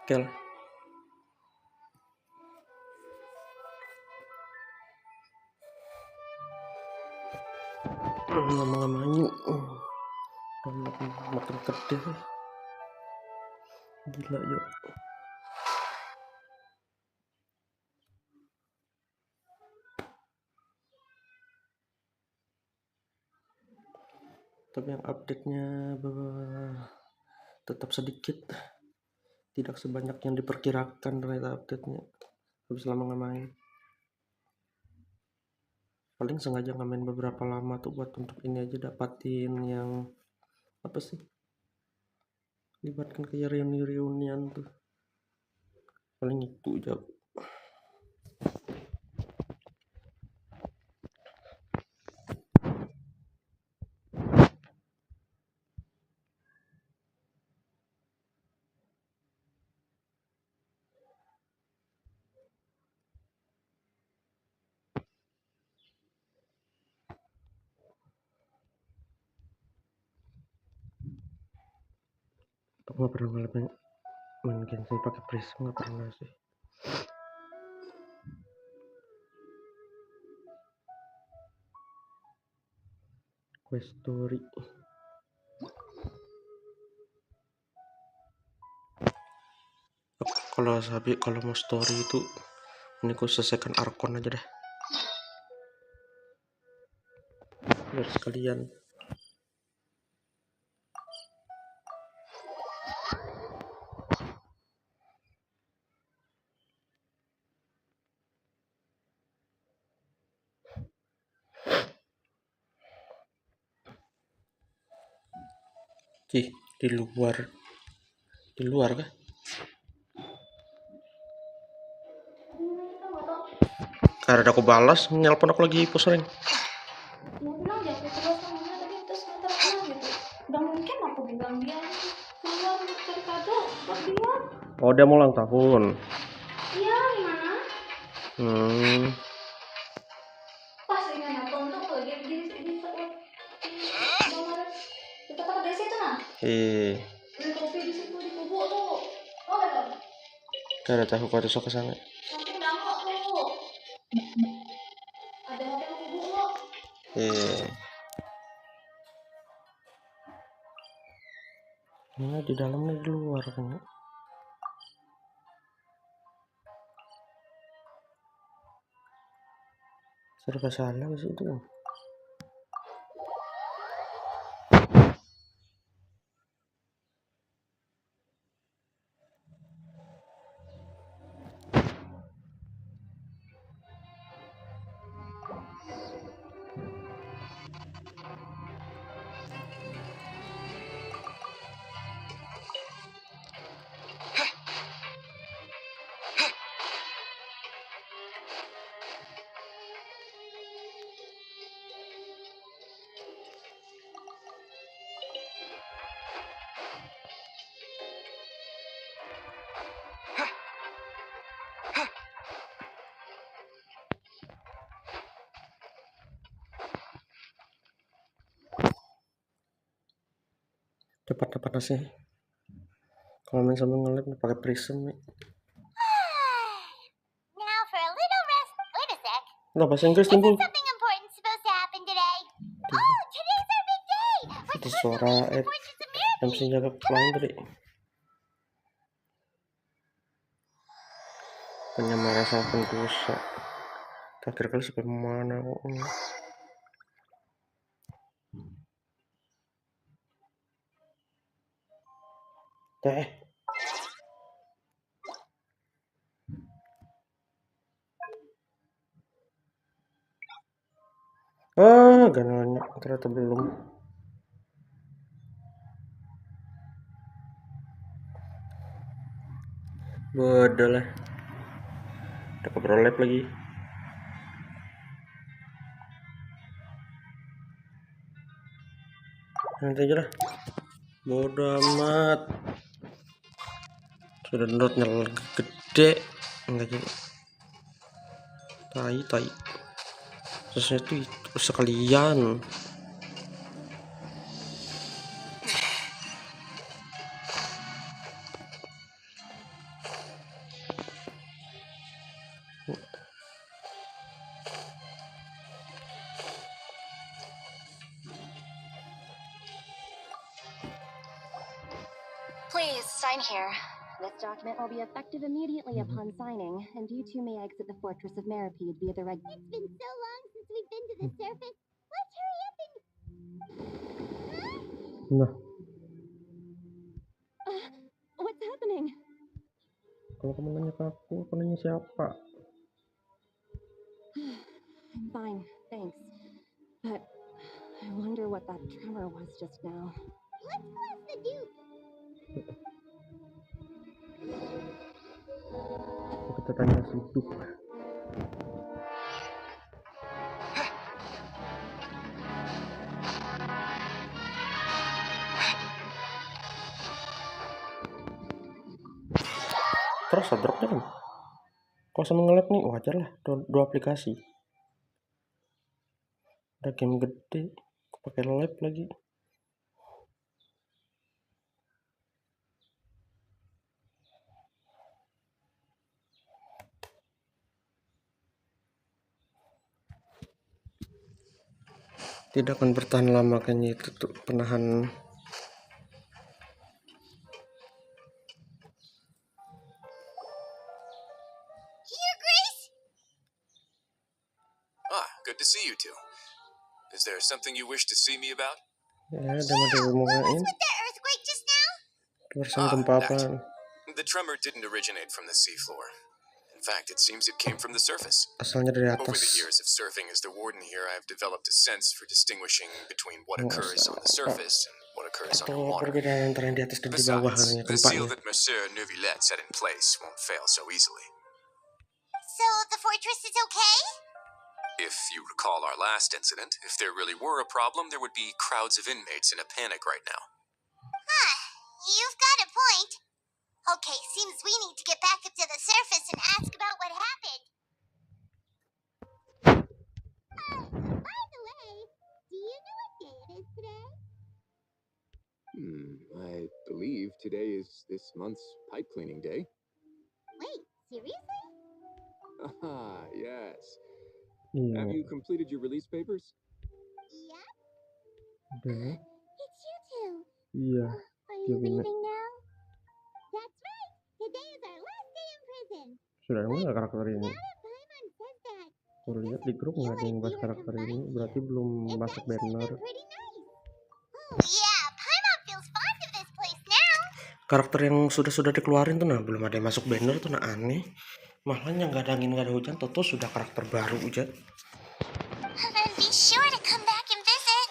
Oke lah. Lama-lamanya makin gede. Gila yuk. Tapi yang update-nya tetap sedikit, tidak sebanyak yang diperkirakan ternyata update-nya. Habis lama ngamain, paling sengaja ngamain beberapa lama tuh buat untuk ini aja, dapatin yang apa sih, libatkan kayak reuni-reunian tuh, paling itu aja. Aku nggak pernah main Genshin pakai prism, nggak pernah sih. Quest story, kalau mau story itu ini aku selesaikan Arkon aja dah, biar sekalian. Di luar kah? Karena aku balas, nelpon aku lagi pusing. Mau bilang dia aku keluar sama tadi terus sebentar pulang gitu. Gak mungkin aku bilang dia keluar cari kado buat dia. Oh, dia mau ulang tahun. Iya, gimana? Pas dengan nonton tuh dia di bawah di tempat desa itu nah. Beli kopi di situ di kubu tuh. Oh betul. Karena tahu kau besok ke sana. Samping dangkok tuh. Ada hotel kubu kok. Ini di dalam nih, di luar kan. Serba salah sih itu. Cepat sih. Kalau main sambil ngelap pakai prism nih. Now for a little rest. Wait a sec. Nah, bahasa Inggris Is timbul. there something important supposed to happen today? Oh, today's our big day. We're Itu supposed to suara leave the fortress of Mirror. MC jaga lain tadi. Penyamaran sama pendosa. Terakhir kali sampai mana kok? Teh. Gak nanya, ternyata belum. Bodoh lah. Udah keberapa lap lagi. Nanti aja lah. Bodoh amat. Sudah downloadnya gede. Enggak jadi. Tai. Terusnya itu sekalian. Please sign here. This document will be effective immediately upon signing, and you two may exit the fortress of Maripede via the reg. It's been so long since we've been to the surface. Let's hurry up and. Nah, What's happening? kalau kamu nanya ke aku nanya siapa? I'm fine, thanks. But I wonder what that tremor was just now. Let's go ask the Duke. Kita tanya si Duk. Terus dropnya kan? Kalau sama nge-lab nih wajar lah, dua aplikasi. Ada game gede, pakai lab lagi. Tidak akan bertahan lama kayaknya itu tuh penahan. Your Grace? Good to see you two. Is there something you wish to see me about? Ya, ada ngomongin. With that earthquake just now? Barusan gempa apa? The tremor didn't originate from the seafloor. In fact, it seems it came from the surface. Asalnya dari Over the atas. years of surfing as the warden here, I have developed a sense for distinguishing between what occurs on the surface and what occurs Atau underwater. perbedaan antara yang di atas dan di bawah Besides, katanya the seal gempanya. that Monsieur Neuvillette set in place won't fail so easily. So the fortress is okay? If you recall our last incident, if there really were a problem, there would be crowds of inmates in a panic right now. Huh. You've got a point. Okay, seems we need to get back up to the surface and ask about what happened. By the way, do you know what day it is today? I believe today is this month's pipe cleaning day. Wait, seriously? Yes. Iya. Have you completed your release papers? Yep. Udah. It's you two. Iya. Are you Gimana? leaving now? That's right. Today is our last day in prison. Sudah nggak karakter ini? Now that Paimon says that, Kalau lihat di grup nggak ada yang bahas karakter ini, berarti belum it's masuk actually banner. been pretty nice. Oh yeah, Paimon feels fond of this place now. Karakter yang sudah dikeluarin tuh nah belum ada yang masuk banner tuh nah aneh. Malah yang nggak ada angin nggak ada hujan, toto sudah karakter baru aja. Then be sure to come back and visit.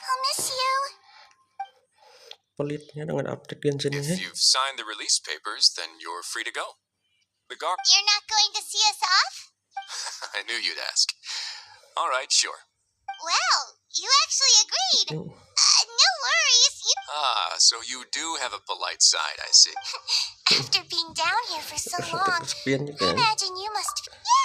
I'll miss you. Pelitnya dengan update Genshin If ini. you've signed the release papers, then you're free to go. The guard. You're not going to see us off? I knew you'd ask. All right, sure. Well, you actually agreed. No worries. So you do have a polite side, I see. After being down here for so long, Kesepian I juga. imagine you must.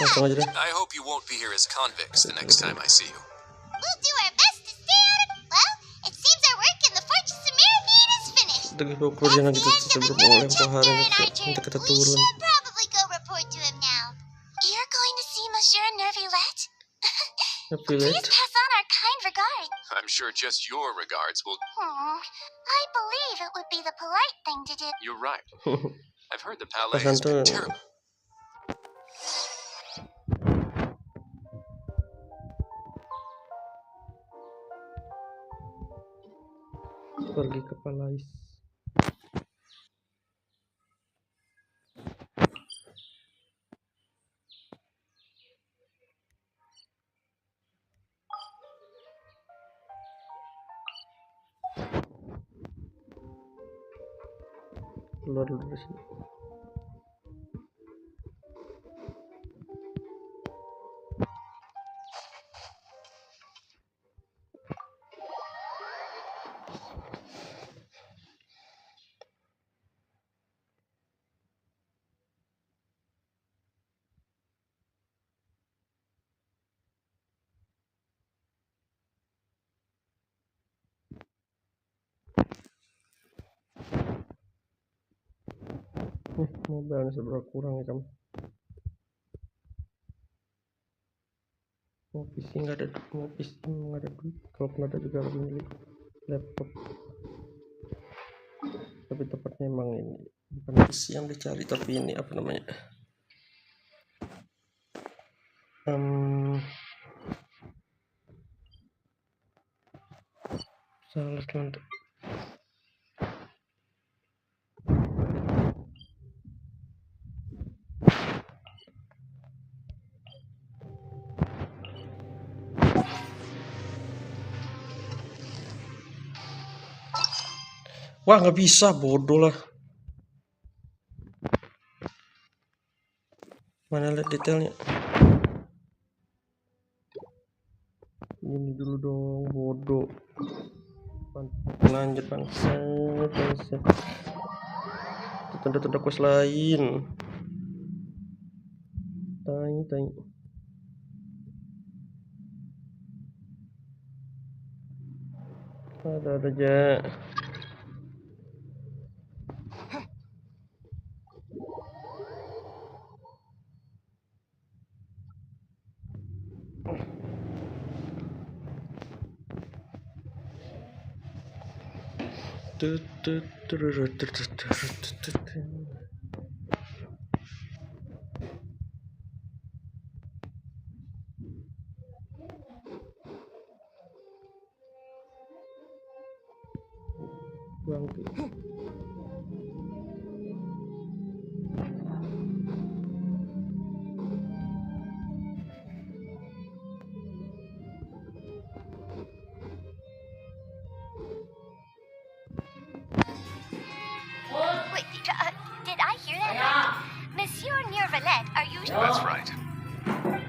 Langsung aja deh. I hope you won't be here as convicts the next time I see you. We'll do our best to stay out of. Well, it seems our work in the Fortress of Maripede is finished. Dengan pekerjaan That's kita the end of sebelum another oleh chapter hari in our nanti kita We turun. should probably go report to him now. You're going to see Monsieur Neuvillette? Please pass on our kind regards. I'm sure just your regards will. I believe it would be the polite thing to do. You're right. I've heard the palais Pesan has been tuh. terrible. Pergi ke Palais. Keluar dulu dari sini. Mobilnya seberapa kurang ya kamu? Mau PC nggak ada, mau PC nggak ada duit. Kalau nggak ada juga harus beli laptop. Tapi tepatnya emang ini bukan PC yang dicari, tapi ini apa namanya? Salah nanti. Wah, nggak bisa, bodoh lah. Mana lihat detailnya? Ini dulu dong, bodoh. Lanjut bangsa. Tanda-tanda quest lain. Tai. Ada aja. Bangke. Wait, did I hear that right? Monsieur Nervalette, are you... That's right.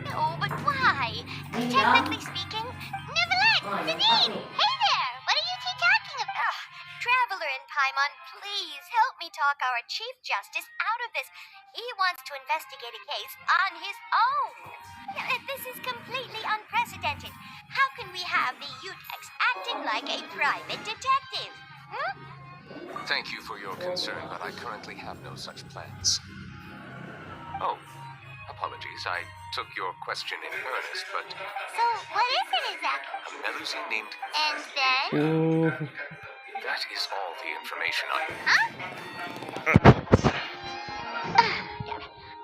No, but why? Technically speaking... Nervalette! Nadine! Hey there! What are you two talking about? Traveler in Paimon, please help me talk our Chief Justice out of this. He wants to investigate a case on his own. This is completely unprecedented. How can we have the Utex acting like a private detective? Thank you for your concern, but I currently have no such plans. Oh, apologies. I took your question in earnest, but So, what is it exactly? a Melusine named... And then? That is all the information I...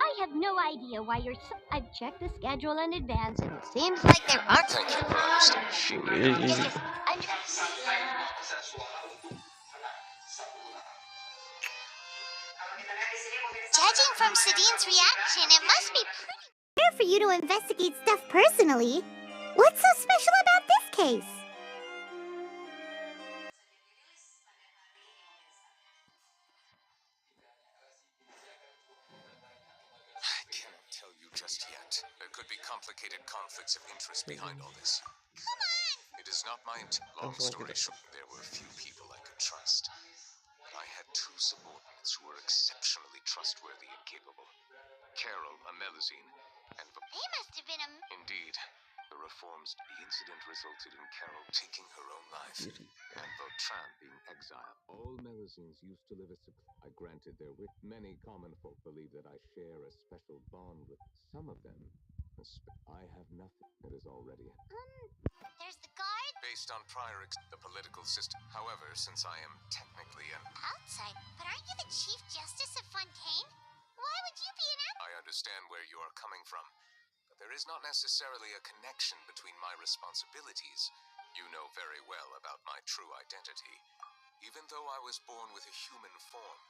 I have no idea why you're so... I've checked the schedule in advance, and it seems like there aren't... Thank you for understanding. Judging from Sadine's reaction, it must be pretty rare for you to investigate stuff personally. What's so special about this case? I cannot tell you just yet. There could be complicated conflicts of interest behind all this. Come on! It is not my long story short. There were a few people I could trust. But I had two subordinates who were exceptionally trustworthy and capable. Carol, a Melusine, and... They must have been Indeed. The incident resulted in Carol taking her own life, and Vautrin being exiled. All Melusines used to live I granted their wit. Many common folk believe that I share a special bond with some of them. I have nothing that is already... There's the guard Based on prior the political system. However, since I am technically an... outside. But aren't you the Chief Justice of Fontaine? Why would you be an... I understand where you are coming from. But there is not necessarily a connection between my responsibilities. You know very well about my true identity. Even though I was born with a human form,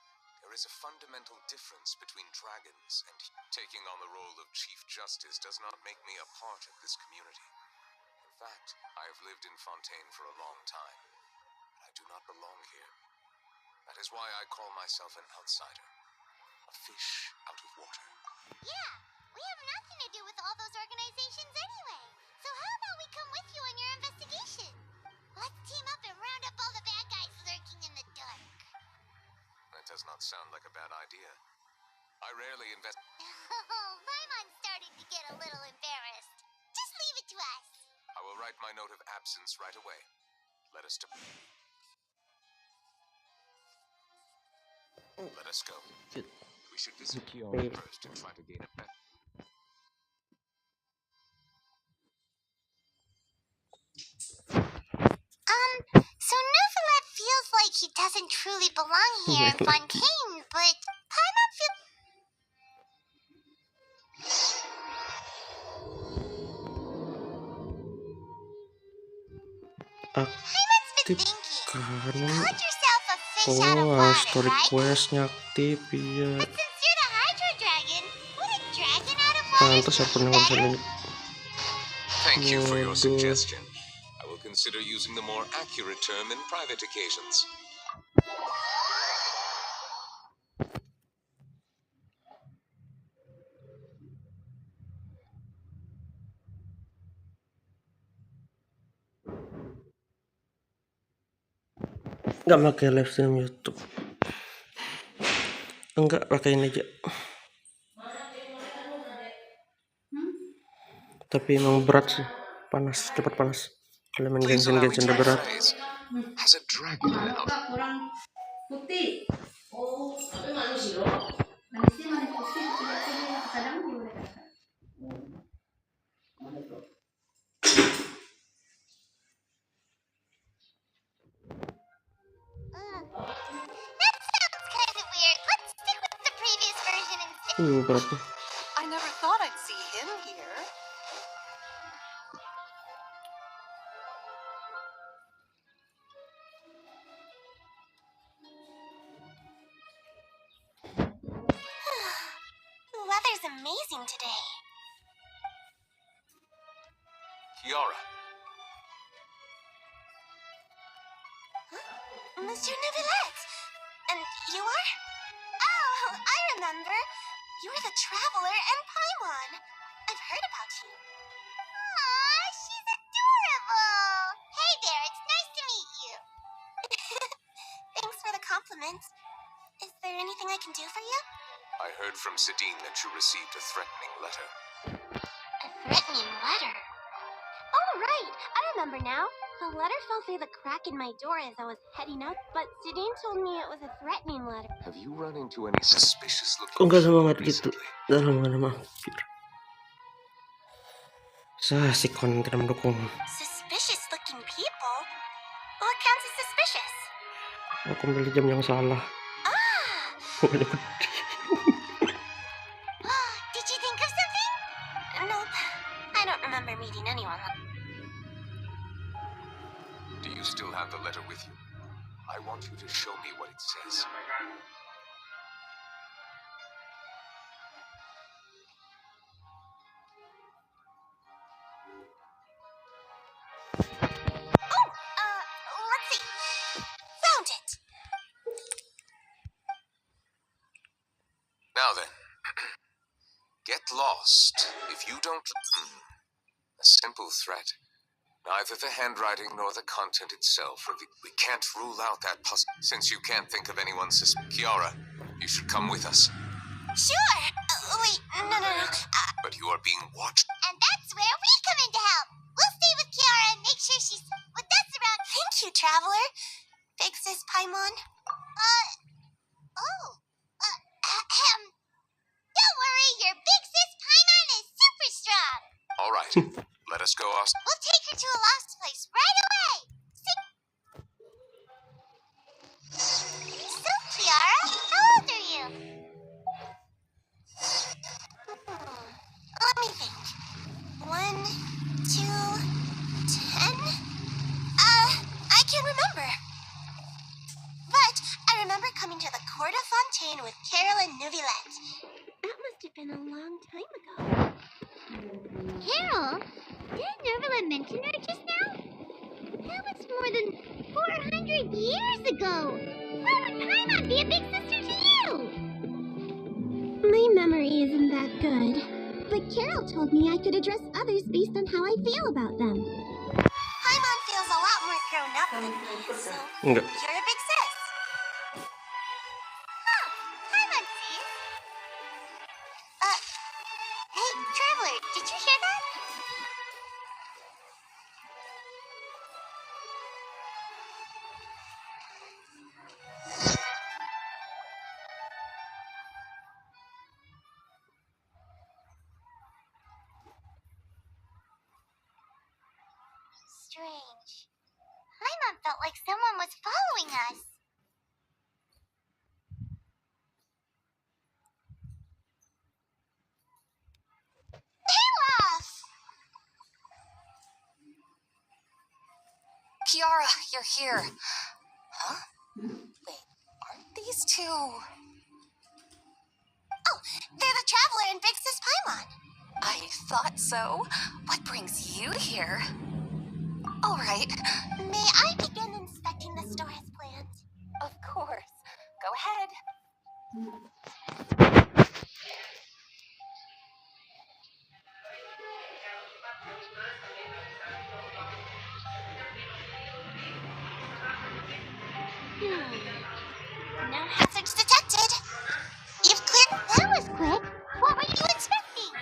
there is a fundamental difference between dragons, and taking on the role of Chief Justice does not make me a part of this community. In fact, I have lived in Fontaine for a long time, but I do not belong here. That is why I call myself an outsider. A fish out of water. Yeah, we have nothing to do with all those organizations anyway. So how about we come with you on your investigation? Let's team up and round up all the bad guys lurking in the dark. That does not sound like a bad idea. I rarely invest. Oh, Paimon's starting to get a little embarrassed. Just leave it to us. I will write my note of absence right away. Let us Let us go. Shit. We should visit Kiara first and try to gain a better. So Neuvillette feels like he doesn't truly belong here in Fontaine, but Paimon feels... Paimon's been thinking. You called yourself a fish out of water, story right? questnya aktif, iya. But since you're the Hydro Dragon, would a dragon out of water Pantas ya pernah be better? Thank you for your Waduh. suggestion. I will consider using the more accurate term in private occasions. Nggak pakai live stream YouTube. Enggak, pakai ini aja. Tapi emang berat sih. Panas, cepat panas. Kalau main Please allow me Genshin to udah berat. rephrase. Has a dragon been out? Kurang putih. Oh, tapi manis loh. Manisnya manis putih, tidak kadang juga udah. That sounds kind of weird. Let's stick with the previous version instead. Berat tuh. I never thought I'd see him here. The weather's amazing today. Kiara. Monsieur Neuvillette. And you are? Oh, I remember. You're the Traveler and Paimon. I've heard about you. Aw, she's adorable. Hey there, it's nice to meet you. Thanks for the compliment. Is there anything I can do for you? I heard from Sidine that you received a threatening letter. A threatening letter? Oh, right. I remember now. The letter fell through the crack in my door as I was heading out, but Sidine told me it was a threatening letter. Have you run into any suspicious Kok looking nggak people semangat gitu recently? dalam mengenai mampir. Saya si konten mendukung. Suspicious looking people? What counts as suspicious? Aku milih jam yang salah. Did you think of something? Nope. I don't remember meeting anyone. Do you still have the letter with you? I want you to show me what it says. Let's see. Found it. Now then, get lost if you don't. A simple threat. Neither the handwriting nor the content itself. We can't rule out that since you can't think of anyone Kiara, you should come with us. Sure. Wait, no. But you are being watched. And that's where we come in to help. We'll stay with Kiara and make sure she's with us around. Thank you, Traveler. Big Sis Paimon. Don't worry, your Big Sis Paimon is super strong. All right, let us go. We'll take her to a lost place right away. So, Kiara, how old are you? Let me think. 1, 2, 10? I can't remember. But I remember coming to the Court of Fontaine with Carol and Neuvillette. That must have been a long time ago. Carol? Didn't Neuvillette mention her just now? That was more than 400 years ago. Why would Paimon be a big sister to you? My memory isn't that good. But Carol told me I could address others based on how I feel about them. Paimon feels a lot more grown up than me, so Enggak. you're a big sis. Huh, Paimon sees. Hey, Traveler, did you hear that? Strange. Paimon felt like someone was following us. Olaf! Kiara, you're here. Huh? Wait, aren't these two? Oh, they're the Traveler and Big Sis Paimon. I thought so. What brings you here? All right. May I begin inspecting the store as planned? Of course. Go ahead. No hazards detected. You've cleared. That was quick. What were you inspecting?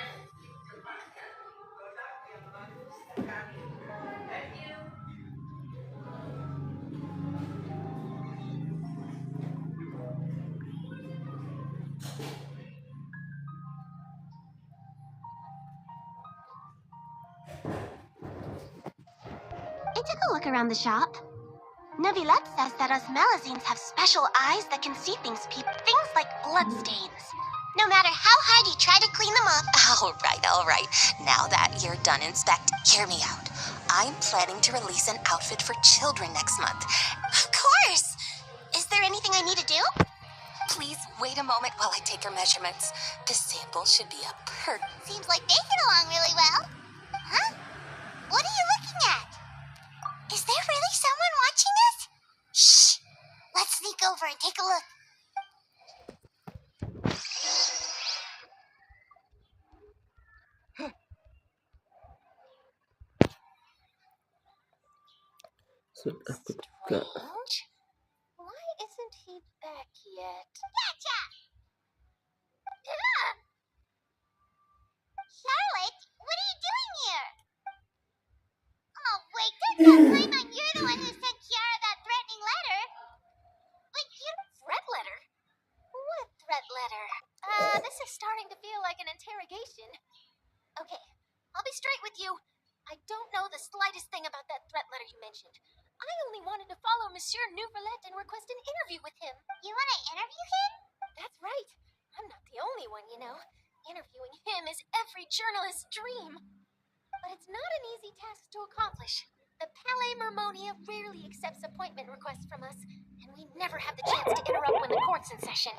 I took a look around the shop. Novilette says that us Melazines have special eyes that can see things like bloodstains. No matter how hard you try to clean them up. All right. Now that you're done hear me out. I'm planning to release an outfit for children next month. Of course! Is there anything I need to do? Please wait a moment while I take your measurements. The sample should be Seems like they get along really well. Huh? What are you looking at? Is there really someone watching us? Shh! Let's sneak over and take a look. Sudah aku juga. Why isn't he back yet? Gotcha! Ugh! Charlotte, what are you doing here? Oh, wait, turns out Paimon, you're the one who sent Kiara that threatening letter. But you... Threat letter? What threat letter? This is starting to feel like an interrogation. Okay, I'll be straight with you. I don't know the slightest thing about that threat letter you mentioned. I only wanted to follow Monsieur Nouvelette and request an interview with him. You want to interview him? That's right. I'm not the only one, you know. Interviewing him is every journalist's dream. But it's not an easy task to accomplish. The Palais Mermonia rarely accepts appointment requests from us, and we never have the chance to interrupt when the court's in session.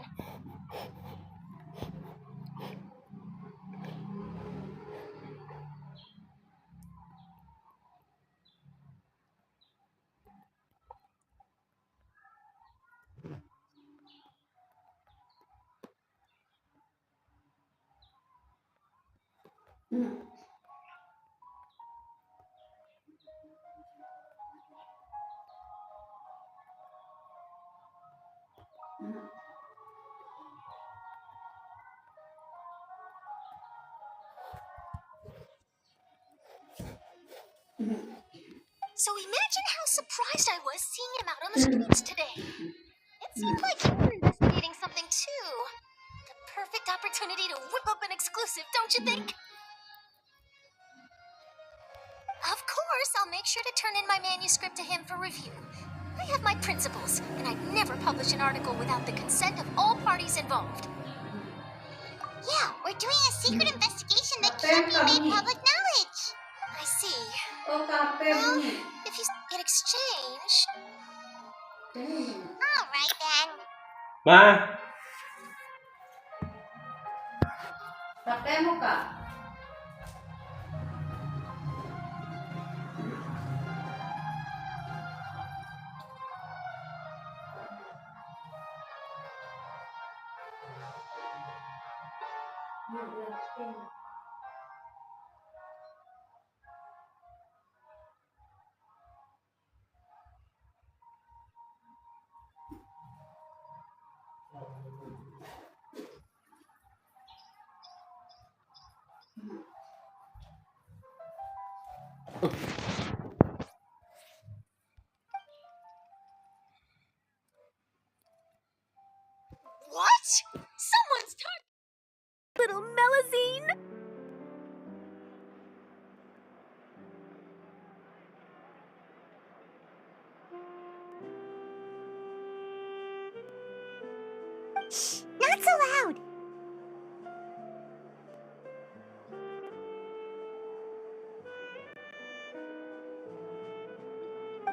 So imagine how surprised I was seeing him out on the streets today. It seemed like you were investigating something too. The perfect opportunity to whip up an exclusive, don't you think? Of course, I'll make sure to turn in my manuscript to him for review. I have my principles, and I'd never publish an article without the consent of all parties involved. Yeah, we're doing a secret investigation that can't be made public knowledge. I see. Oh, Well, if you in exchange... All right, then. Ma, pakai muka. What? Someone's talking. Little Melazine? Shh, not so loud.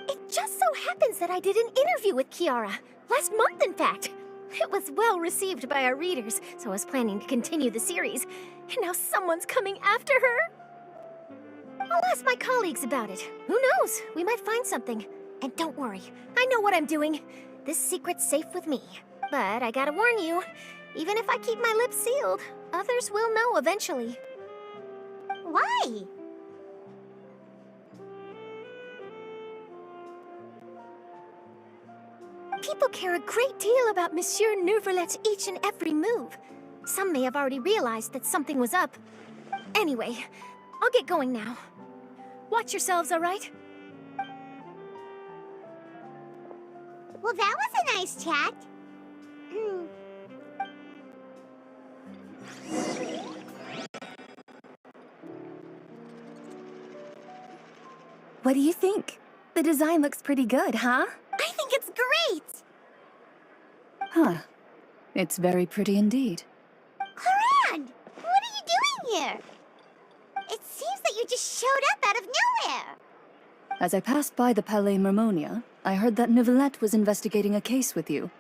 It just so happens that I did an interview with Kiara. Last month, in fact. It was well received by our readers, so I was planning to continue the series. And now someone's coming after her. I'll ask my colleagues about it. Who knows? We might find something. And don't worry, I know what I'm doing. This secret's safe with me. But I gotta warn you, even if I keep my lips sealed, others will know eventually. Why? People care a great deal about Monsieur Neuvrelet's each and every move. Some may have already realized that something was up. Anyway, I'll get going now. Watch yourselves, all right? Well, that was a nice chat. What do you think? The design looks pretty good, huh? I think it's great. Huh. It's very pretty indeed. Clan, what are you doing here? It seems that you just showed up out of nowhere. As I passed by the Palais Mermonia, I heard that Neuvrelet was investigating a case with you.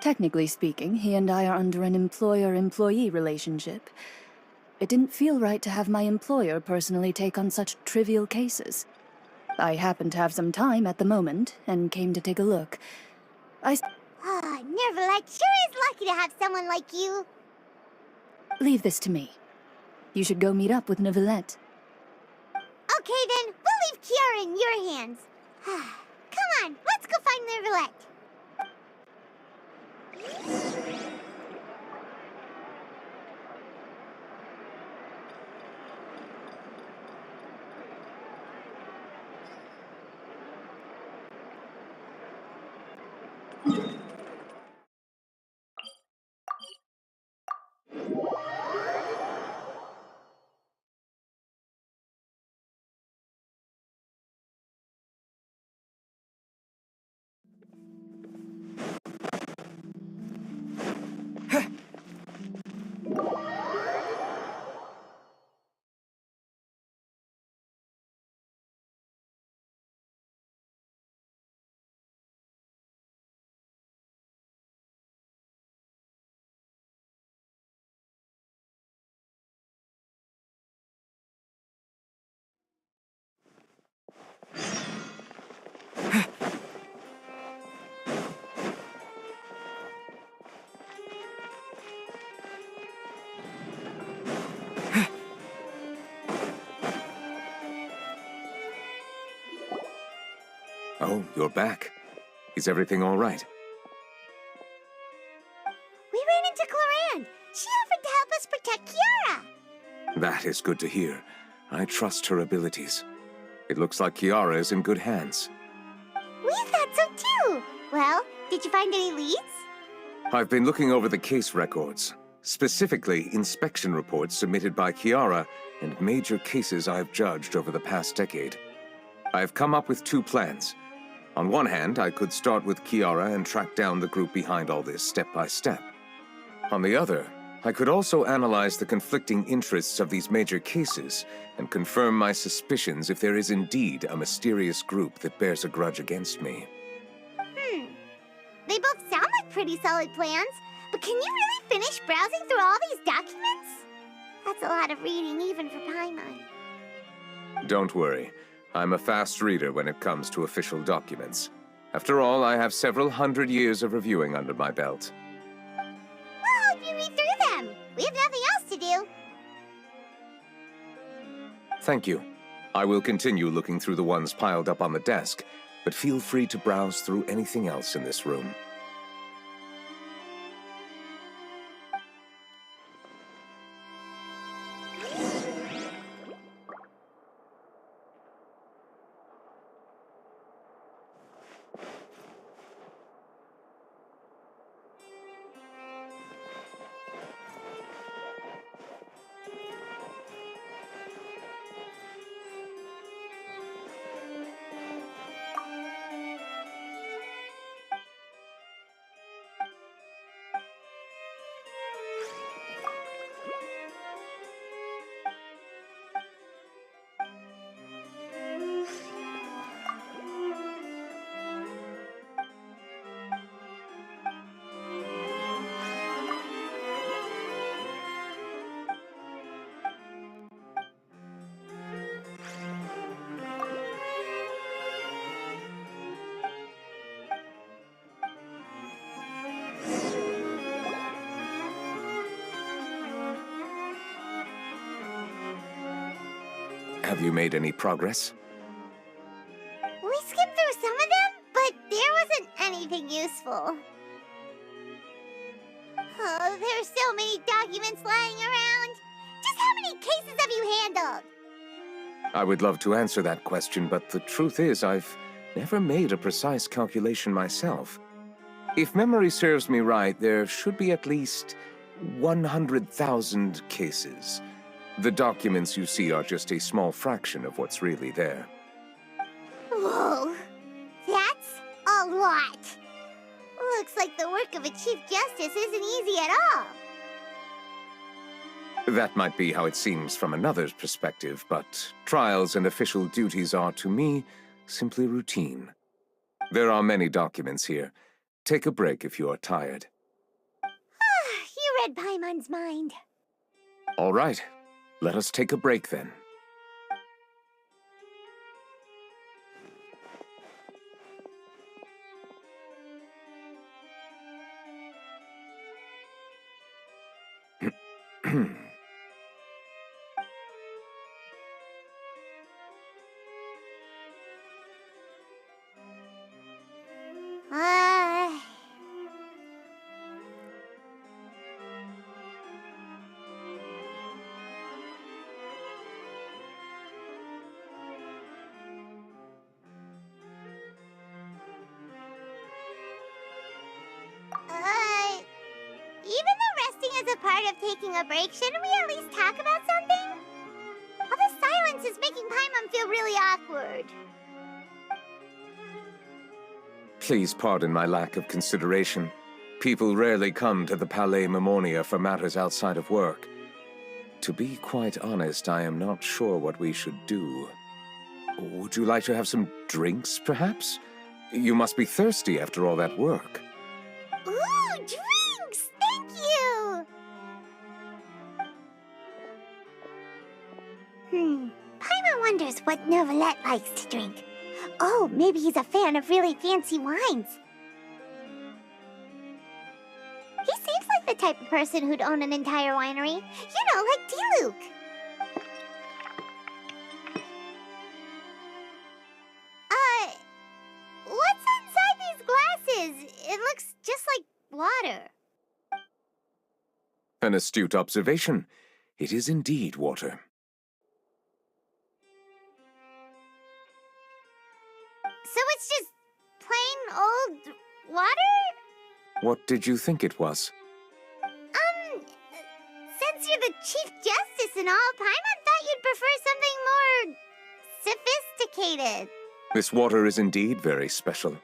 Technically speaking, he and I are under an employer-employee relationship. It didn't feel right to have my employer personally take on such trivial cases. I happened to have some time at the moment, and came to take a look. Neuvrelet sure is lucky to have someone like you. Leave this to me. You should go meet up with Neuvrelet. Okay then, we'll leave Kiara in your hands. Come on, let's go find Neuvrelet. Oh, you're back. Is everything all right? We ran into Cloran. She offered to help us protect Kiara. That is good to hear. I trust her abilities. It looks like Kiara is in good hands. We thought so too. Well, did you find any leads? I've been looking over the case records, specifically inspection reports submitted by Kiara and major cases I've judged over the past decade. I've come up with two plans. On one hand, I could start with Kiara and track down the group behind all this step by step. On the other, I could also analyze the conflicting interests of these major cases and confirm my suspicions if there is indeed a mysterious group that bears a grudge against me. They both sound like pretty solid plans, but can you really finish browsing through all these documents? That's a lot of reading even for Paimon. Don't worry. I'm a fast reader when it comes to official documents. After all, I have several hundred years of reviewing under my belt. We'll help you read through them. We have nothing else to do. Thank you. I will continue looking through the ones piled up on the desk, but feel free to browse through anything else in this room. Have you made any progress? We skipped through some of them, but there wasn't anything useful. Oh, there's so many documents lying around. Just how many cases have you handled? I would love to answer that question, but the truth is I've never made a precise calculation myself. If memory serves me right, there should be at least 100,000 cases. The documents you see are just a small fraction of what's really there. Whoa, that's a lot. Looks like the work of a Chief Justice isn't easy at all. That might be how it seems from another's perspective, but trials and official duties are, to me, simply routine. There are many documents here. Take a break if you are tired. You read Paimon's mind. All right. Let us take a break then. Even though resting is a part of taking a break, shouldn't we at least talk about something? All the silence is making Paimon feel really awkward. Please pardon my lack of consideration. People rarely come to the Palais Mermonia for matters outside of work. To be quite honest, I am not sure what we should do. Would you like to have some drinks, perhaps? You must be thirsty after all that work. Ooh, drinks! Thank you! Paimon wonders what Novelette likes to drink. Oh, maybe he's a fan of really fancy wines. He seems like the type of person who'd own an entire winery. You know, like D-Luke. What's inside these glasses? It looks just like water. An astute observation. It is indeed water. So it's just plain old water? What did you think it was? Since you're the Chief Justice and all, Paimon thought you'd prefer something more sophisticated. This water is indeed very special.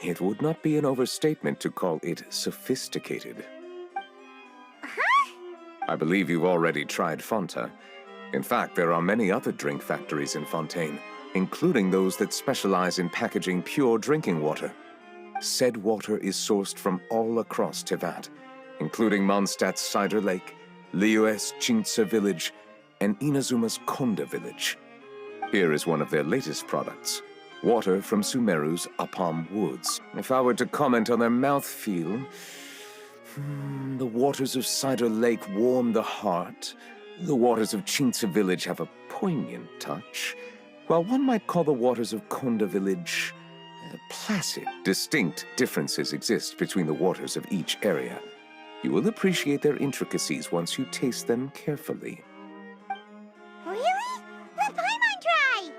It would not be an overstatement to call it sophisticated. Huh? I believe you've already tried Fonta. In fact, there are many other drink factories in Fontaine, including those that specialize in packaging pure drinking water. Said water is sourced from all across Tevat, including Mondstadt's Cider Lake, Liyue's Chintsa Village, and Inazuma's Konda Village. Here is one of their latest products, water from Sumeru's Apam Woods. If I were to comment on their mouthfeel, the waters of Cider Lake warm the heart. The waters of Chintsa Village have a poignant touch, while one might call the waters of Konda village placid. Distinct differences exist between the waters of each area. You will appreciate their intricacies once you taste them carefully. Really? Let Paimon try!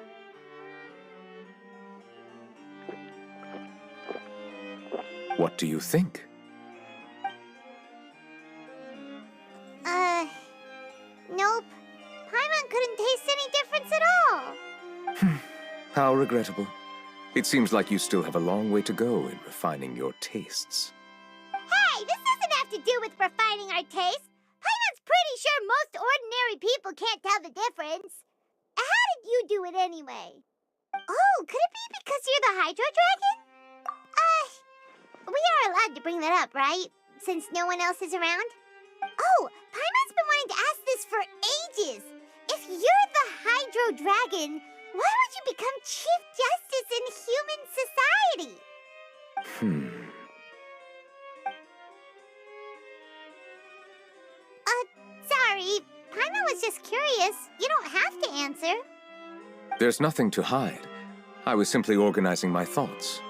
What do you think? Nope. Paimon couldn't taste any difference at all. How regrettable. It seems like you still have a long way to go in refining your tastes. Hey, this doesn't have to do with refining our taste. Paimon's pretty sure most ordinary people can't tell the difference. How did you do it anyway? Oh, could it be because you're the Hydro Dragon? We are allowed to bring that up, right? Since no one else is around? Oh, Paimon's been wanting to ask this for ages. If you're the Hydro Dragon, why would you become Chief Justice in human society? Sorry. Paimon was just curious. You don't have to answer. There's nothing to hide. I was simply organizing my thoughts.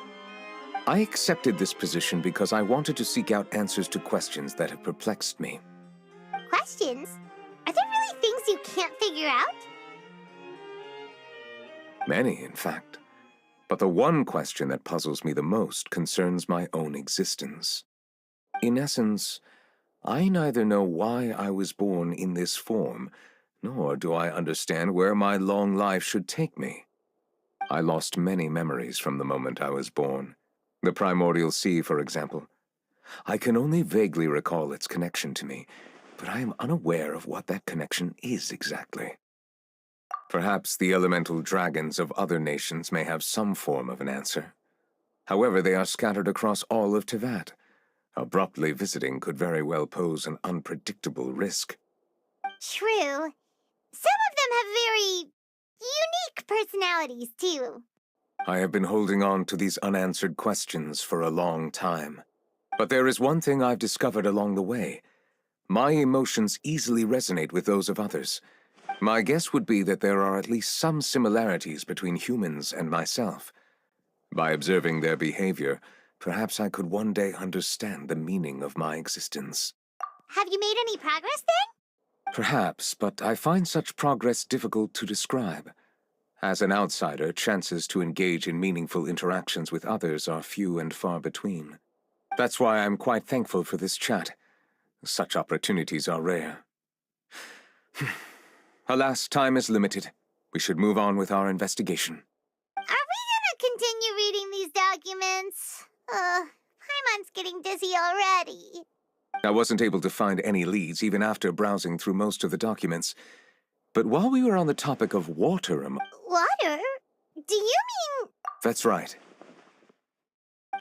I accepted this position because I wanted to seek out answers to questions that have perplexed me. Questions? Are there really things you can't figure out? Many, in fact. But the one question that puzzles me the most concerns my own existence. In essence, I neither know why I was born in this form, nor do I understand where my long life should take me. I lost many memories from the moment I was born. The primordial sea, for example. I can only vaguely recall its connection to me, but I am unaware of what that connection is exactly. Perhaps the elemental dragons of other nations may have some form of an answer. However, they are scattered across all of Teyvat. Abruptly visiting could very well pose an unpredictable risk. True. Some of them have very unique personalities, too. I have been holding on to these unanswered questions for a long time. But there is one thing I've discovered along the way. My emotions easily resonate with those of others. My guess would be that there are at least some similarities between humans and myself. By observing their behavior, perhaps I could one day understand the meaning of my existence. Have you made any progress then? Perhaps, but I find such progress difficult to describe. As an outsider, chances to engage in meaningful interactions with others are few and far between. That's why I'm quite thankful for this chat. Such opportunities are rare. Alas, time is limited. We should move on with our investigation. Are we gonna continue reading these documents? Paimon's getting dizzy already. I wasn't able to find any leads even after browsing through most of the documents. But while we were on the topic of water... Water? Do you mean... That's right.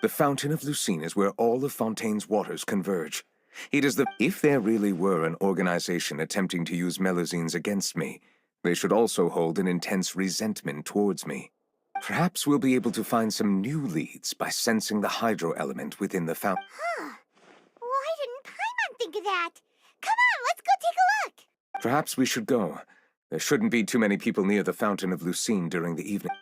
The Fountain of Lucine is where all of Fontaine's waters converge. It is the... If there really were an organization attempting to use Melusines against me, they should also hold an intense resentment towards me. Perhaps we'll be able to find some new leads by sensing the hydro element within the fountain. Huh. Why didn't Paimon think of that? Come on, let's go take a look. Perhaps we should go. There shouldn't be too many people near the Fountain of Lucine during the evening.